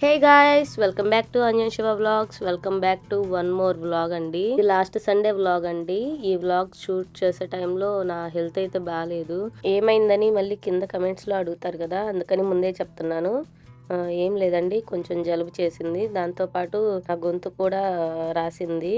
Hey guys, welcome back to Anjan Shiva vlogs. Welcome back to one more vlog అండి. ఇది last Sunday vlog అండి. ఈ vlog shoot చేసే టైంలో నా హెల్త్ అయితే బాగాలేదు. ఏమైందని మళ్ళీ కింద కమెంట్స్ లో అడుగుతారు కదా, అందుకని ముందే చెప్తున్నాను. ఏం లేదండి, కొంచెం జలుబు చేసింది, దాంతో పాటు నా గొంతు కూడా రాసింది.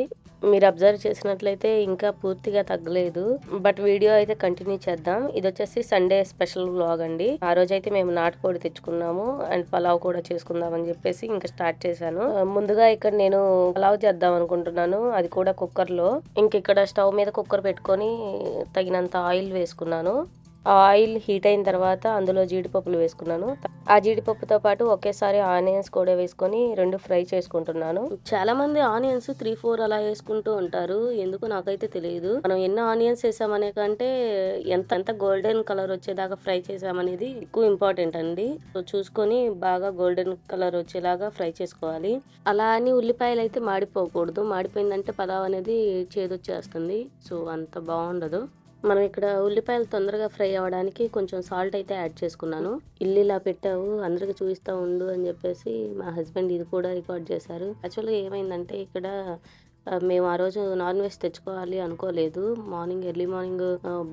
మీరు అబ్జర్వ్ చేసినట్లయితే ఇంకా పూర్తిగా తగ్గలేదు. బట్ వీడియో అయితే కంటిన్యూ చేద్దాం. ఇది వచ్చేసి సండే స్పెషల్ వ్లాగ్ అండి. ఆ రోజు అయితే మేము నాటుకోడి తెచ్చుకున్నాము అండ్ పలావ్ కూడా చేసుకుందాం అని చెప్పేసి ఇంకా స్టార్ట్ చేశాను. ముందుగా ఇక్కడ నేను పలావ్ చేద్దాం అనుకుంటున్నాను, అది కూడా కుక్కర్ లో. ఇంక ఇక్కడ స్టవ్ మీద కుక్కర్ పెట్టుకొని తగినంత ఆయిల్ వేసుకున్నాను. ఆ ఆయిల్ హీట్ అయిన తర్వాత అందులో జీడిపప్పులు వేసుకున్నాను. ఆ జీడిపప్పుతో పాటు ఒకేసారి ఆనియన్స్ కూడా వేసుకొని రెండు ఫ్రై చేసుకుంటున్నాను. చాలా మంది ఆనియన్స్ 3-4 అలా వేసుకుంటూ ఉంటారు, ఎందుకు నాకైతే తెలియదు. మనం ఎన్ని ఆనియన్స్ వేసామనే కంటే ఎంత ఎంత గోల్డెన్ కలర్ వచ్చేదాకా ఫ్రై చేసామనేది ఎక్కువ ఇంపార్టెంట్ అండి. సో చూసుకొని బాగా గోల్డెన్ కలర్ వచ్చేలాగా ఫ్రై చేసుకోవాలి. అలా అని ఉల్లిపాయలు అయితే మాడిపోకూడదు, మాడిపోయిందంటే పలావ్ అనేది చేదొచ్చేస్తుంది. సో అంత బాగుండదు. మనం ఇక్కడ ఉల్లిపాయలు తొందరగా ఫ్రై అవ్వడానికి కొంచెం సాల్ట్ అయితే యాడ్ చేసుకున్నాను. ఇల్లు ఇలా పెట్టావు, అందరికి చూపిస్తా ఉండు అని చెప్పేసి మా హస్బెండ్ ఇది కూడా రికార్డ్ చేశారు. యాక్చువల్గా ఏమైందంటే ఇక్కడ మేము ఆ రోజు నాన్ వెజ్ తెచ్చుకోవాలి అనుకోలేదు. ఎర్లీ మార్నింగ్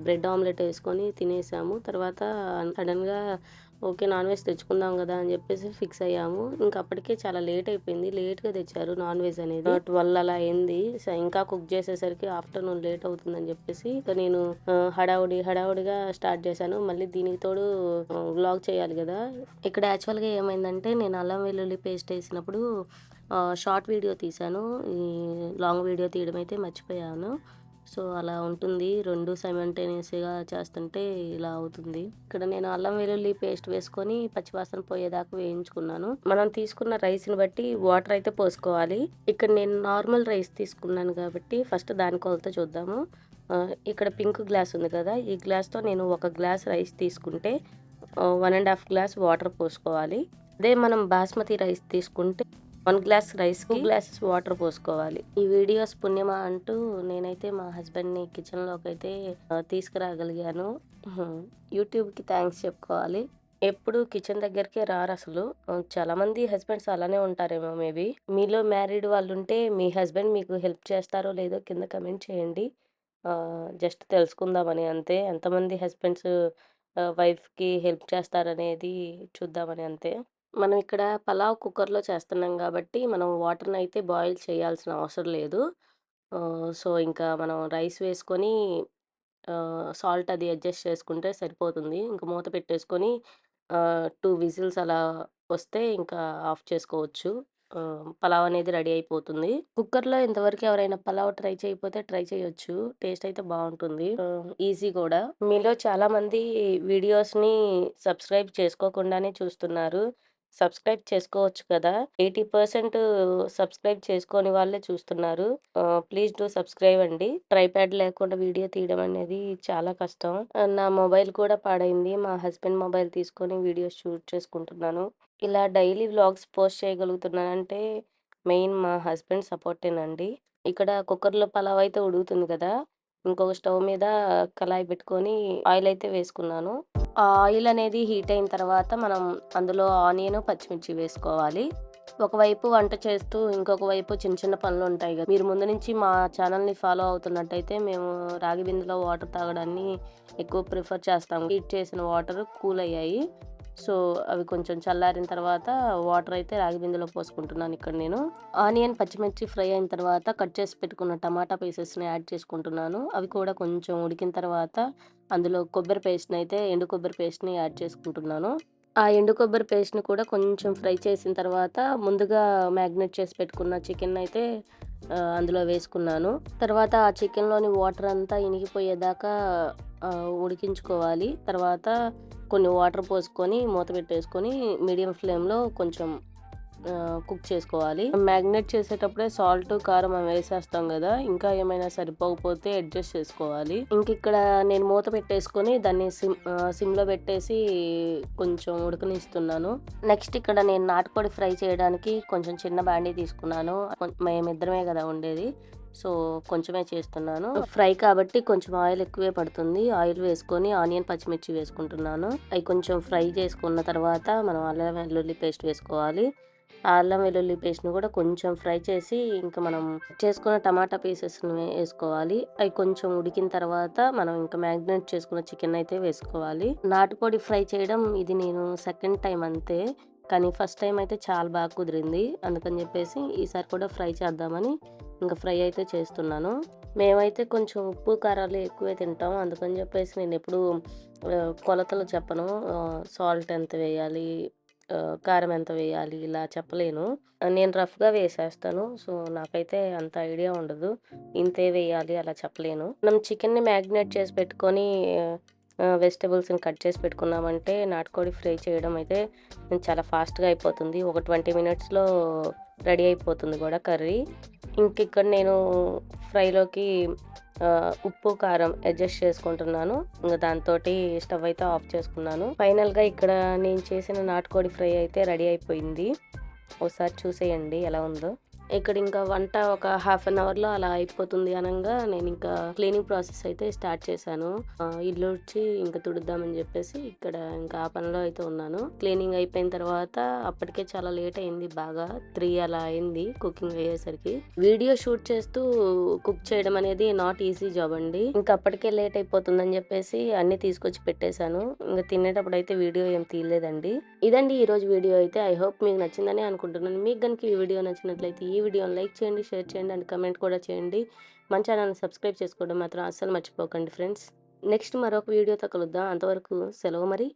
బ్రెడ్ ఆమ్లెట్ వేసుకొని తినేసాము. తర్వాత సడన్ గా ఓకే నాన్ వెజ్ తెచ్చుకుందాం కదా అని చెప్పేసి ఫిక్స్ అయ్యాము. ఇంకా అప్పటికే చాలా లేట్ అయిపోయింది, లేట్ గా తెచ్చారు నాన్ వెజ్ అనేది. 12 అలా అయింది. సో ఇంకా కుక్ చేసేసరికి ఆఫ్టర్నూన్ లేట్ అవుతుందని చెప్పేసి నేను హడావుడిగా స్టార్ట్ చేశాను. మళ్ళీ దీనికి తోడు వ్లాగ్ చేయాలి కదా. ఇక్కడ యాక్చువల్ గా ఏమైందంటే నేను అల్లం వెల్లుల్లి పేస్ట్ వేసినప్పుడు షార్ట్ వీడియో తీశాను, ఈ లాంగ్ వీడియో తీయడం అయితే మర్చిపోయాను. సో అలా ఉంటుంది, రెండు సైమల్టేనియస్గా చేస్తుంటే ఇలా అవుతుంది. ఇక్కడ నేను అల్లం వెల్లుల్లి పేస్ట్ వేసుకొని పచ్చివాసన పోయేదాకా వేయించుకున్నాను. మనం తీసుకున్న రైస్ని బట్టి వాటర్ అయితే పోసుకోవాలి. ఇక్కడ నేను నార్మల్ రైస్ తీసుకున్నాను కాబట్టి ఫస్ట్ దాని కొలత చూద్దాము. ఇక్కడ పింక్ గ్లాస్ ఉంది కదా, ఈ గ్లాస్తో నేను 1 గ్లాస్ రైస్ తీసుకుంటే 1.5 గ్లాస్ వాటర్ పోసుకోవాలి. అదే మనం బాస్మతి రైస్ తీసుకుంటే 1 గ్లాస్ రైస్ 2 గ్లాసెస్ వాటర్ పోసుకోవాలి. ఈ వీడియోస్ పుణ్యమా అంటూ నేనైతే మా హస్బెండ్ ని కిచెన్ లోకి అయితే తీసుకురాగలిగాను. యూట్యూబ్ కి థ్యాంక్స్ చెప్పుకోవాలి. ఎప్పుడు కిచెన్ దగ్గరికి రారు అసలు. చాలా మంది హస్బెండ్స్ అలానే ఉంటారేమో మేబీ. మీలో మ్యారీడ్ వాళ్ళు ఉంటే మీ హస్బెండ్ మీకు హెల్ప్ చేస్తారో లేదో కింద కమెంట్ చేయండి. జస్ట్ తెలుసుకుందామని అంతే. ఎంతమంది హస్బెండ్స్ వైఫ్కి హెల్ప్ చేస్తారనేది చూద్దామని అంతే. మనం ఇక్కడ పలావ్ కుక్కర్లో చేస్తున్నాం కాబట్టి మనం వాటర్ని అయితే బాయిల్ చేయాల్సిన అవసరం లేదు. సో ఇంకా మనం రైస్ వేసుకొని సాల్ట్ అది అడ్జస్ట్ చేసుకుంటే సరిపోతుంది. ఇంక మూత పెట్టేసుకొని 2 విజిల్స్ అలా వస్తే ఇంకా ఆఫ్ చేసుకోవచ్చు. పలావ్ అనేది రెడీ అయిపోతుంది. కుక్కర్లో ఇంతవరకు ఎవరైనా పలావ్ ట్రై చేయకపోతే ట్రై చేయొచ్చు, టేస్ట్ అయితే బాగుంటుంది. ఈజీ కూడా. మీలో చాలా మంది వీడియోస్ని సబ్స్క్రైబ్ చేసుకోకుండానే చూస్తున్నారు. సబ్స్క్రైబ్ చేసుకోవచ్చు కదా. 80% సబ్స్క్రైబ్ చేసుకోని వాళ్ళే చూస్తున్నారు. ప్లీజ్ డూ సబ్స్క్రైబ్ అండి. ట్రైప్యాడ్ లేకుండా వీడియో తీయడం అనేది చాలా కష్టం. నా మొబైల్ కూడా పాడైంది, మా హస్బెండ్ మొబైల్ తీసుకొని వీడియో షూట్ చేసుకుంటున్నాను. ఇలా డైలీ వ్లాగ్స్ పోస్ట్ చేయగలుగుతున్నానంటే మెయిన్ మా హస్బెండ్ సపోర్టేనండి. ఇక్కడ కుక్కర్లో పలావ్ అయితే ఉడుకుతుంది కదా, ఇంకొక స్టవ్ మీద కళాయి పెట్టుకొని ఆయిల్ అయితే వేసుకున్నాను. ఆ ఆయిల్ అనేది హీట్ అయిన తర్వాత మనం అందులో ఆనియన్, పచ్చిమిర్చి వేసుకోవాలి. ఒకవైపు వంట చేస్తూ ఇంకొక వైపు చిన్న చిన్న పనులు ఉంటాయి కదా. మీరు ముందు నుంచి మా ఛానల్ని ఫాలో అవుతున్నట్టయితే మేము రాగి బిందెలో వాటర్ తాగడాన్ని ఎక్కువ ప్రిఫర్ చేస్తాం. హీట్ చేసిన వాటర్ కూల్ అయ్యాయి. సో అవి కొంచెం చల్లారిన తర్వాత వాటర్ అయితే రాగి బిందెలో పోసుకుంటున్నాను. ఇక్కడ నేను ఆనియన్, పచ్చిమిర్చి ఫ్రై అయిన తర్వాత కట్ చేసి పెట్టుకున్న టమాటా పీసెస్ని యాడ్ చేసుకుంటున్నాను. అవి కూడా కొంచెం ఉడికిన తర్వాత అందులో ఎండు కొబ్బరి పేస్ట్ని యాడ్ చేసుకుంటున్నాను. ఆ ఎండు కొబ్బరి పేస్ట్ని కూడా కొంచెం ఫ్రై చేసిన తర్వాత ముందుగా మ్యాగ్నేట్ చేసి పెట్టుకున్న చికెన్ అయితే అందులో వేసుకున్నాను. తర్వాత ఆ చికెన్లోని వాటర్ అంతా ఇనిగిపోయేదాకా ఉడికించుకోవాలి. తర్వాత కొన్ని వాటర్ పోసుకొని మూత పెట్టేసుకొని మీడియం ఫ్లేమ్లో కొంచెం కుక్ చేసుకోవాలి. మ్యాగ్నేట్ చేసేటప్పుడే సాల్ట్, కారం వేసేస్తాం కదా, ఇంకా ఏమైనా సరిపోకపోతే అడ్జస్ట్ చేసుకోవాలి. ఇంక ఇక్కడ నేను మూత పెట్టేసుకొని దాన్ని సిమ్లో పెట్టేసి కొంచెం ఉడకనిస్తున్నాను. నెక్స్ట్ ఇక్కడ నేను నాటుకోడి ఫ్రై చేయడానికి కొంచెం చిన్న బాండీ తీసుకున్నాను. మేమిద్దరమే కదా ఉండేది, సో కొంచెమే చేస్తున్నాను. ఫ్రై కాబట్టి కొంచెం ఆయిల్ ఎక్కువే పడుతుంది. ఆయిల్ వేసుకొని ఆనియన్, పచ్చిమిర్చి వేసుకుంటున్నాను. అవి కొంచెం ఫ్రై చేసుకున్న తర్వాత మనం అల్లం వెల్లుల్లి పేస్ట్ వేసుకోవాలి. అల్లం వెల్లుల్లి పేస్ట్‌ని కూడా కొంచెం ఫ్రై చేసి, ఇంకా మనం చేసుకున్న టమాటా పీసెస్‌ని వేసుకోవాలి. అవి కొంచెం ఉడికిన తర్వాత మనం ఇంకా మ్యాగ్నేట్ చేసుకున్న చికెన్ అయితే వేసుకోవాలి. నాటుకోడి ఫ్రై చేయడం ఇది నేను సెకండ్ టైం అంతే. కానీ ఫస్ట్ టైం అయితే చాలా బాగా కుదిరింది. అందుకని చెప్పేసి ఈసారి కూడా ఫ్రై చేద్దామని ఇంకా ఫ్రై అయితే చేస్తున్నాను. మేమైతే కొంచెం ఉప్పు, కారాలు ఎక్కువే తింటాం. అందుకని చెప్పేసి నేనెప్పుడూ కొలతలు చెప్పను. సాల్ట్ ఎంత వేయాలి, కారం ఎంత వేయాలి ఇలా చెప్పలేను. నేను రఫ్‌గా వేసేస్తాను. సో, నాకైతే అంత ఐడియా ఉండదు. ఇంతే వేయాలి అలా చెప్పలేను. మనం చికెన్‌ని మ్యాగ్నేట్ చేసి పెట్టుకొని వెజిటబుల్స్‌ని కట్ చేసి పెట్టుకున్నామంటే నాటుకోడి ఫ్రై చేయడం అయితే చాలా ఫాస్ట్‌గా అయిపోతుంది. ఒక 20 మినిట్స్‌లో రెడీ అయిపోతుంది కూడా కర్రీ. ఇంకిక్కడ నేను ఫ్రైలోకి ఉప్పు, కారం అడ్జస్ట్ చేసుకుంటున్నాను. ఇంక దాంతోటి స్టవ్ అయితే ఆఫ్ చేసుకున్నాను. ఫైనల్‌గా ఇక్కడ నేను చేసిన నాటుకోడి ఫ్రై అయితే రెడీ అయిపోయింది. ఒకసారి చూసేయండి ఎలా ఉందో. ఇక్కడ ఇంకా వంట ఒక హాఫ్ అన్ అవర్‌లో అలా అయిపోతుంది అనంగా నేనింకా క్లీనింగ్ ప్రాసెస్ అయితే స్టార్ట్ చేశాను. ఇల్లు ఊడ్చి ఇంక తుడుద్దామని జెప్పేసి ఇక్కడ ఇంకా ఆ పనిలో అయితే ఉన్నాను. క్లీనింగ్ అయిపోయిన తర్వాత అప్పటికే చాలా లేట్ అయింది బాగా. 3 అలా అయింది కుకింగ్ అయ్యేసరికి. వీడియో షూట్ చేస్తూ కుక్ చేయడం అనేది నాట్ ఈజీ జాబ్ అండి. ఇంక అప్పటికే లేట్ అయిపోతుందని జెప్పేసి అన్నీ తీసుకొచ్చి పెట్టేశాను. ఇంక తినేటప్పుడైతే వీడియో ఏం తీయలేదండి. ఇదండి ఈరోజు వీడియో అయితే. ఐ హోప్ మీకు నచ్చిందని అనుకుంటున్నాను. మీకు గనుక ఈ వీడియో నచ్చినట్లయితే ఈ వీడియోని లైక్ చేయండి, షేర్ చేయండి అండ్ కమెంట్ కూడా చేయండి. మన ఛానల్‌ని సబ్స్క్రైబ్ చేసుకోవడం మాత్రం అస్సలు మర్చిపోకండి ఫ్రెండ్స్. నెక్స్ట్ మరొక వీడియోతో కలుద్దాం. అంతవరకు సెలవు మరి.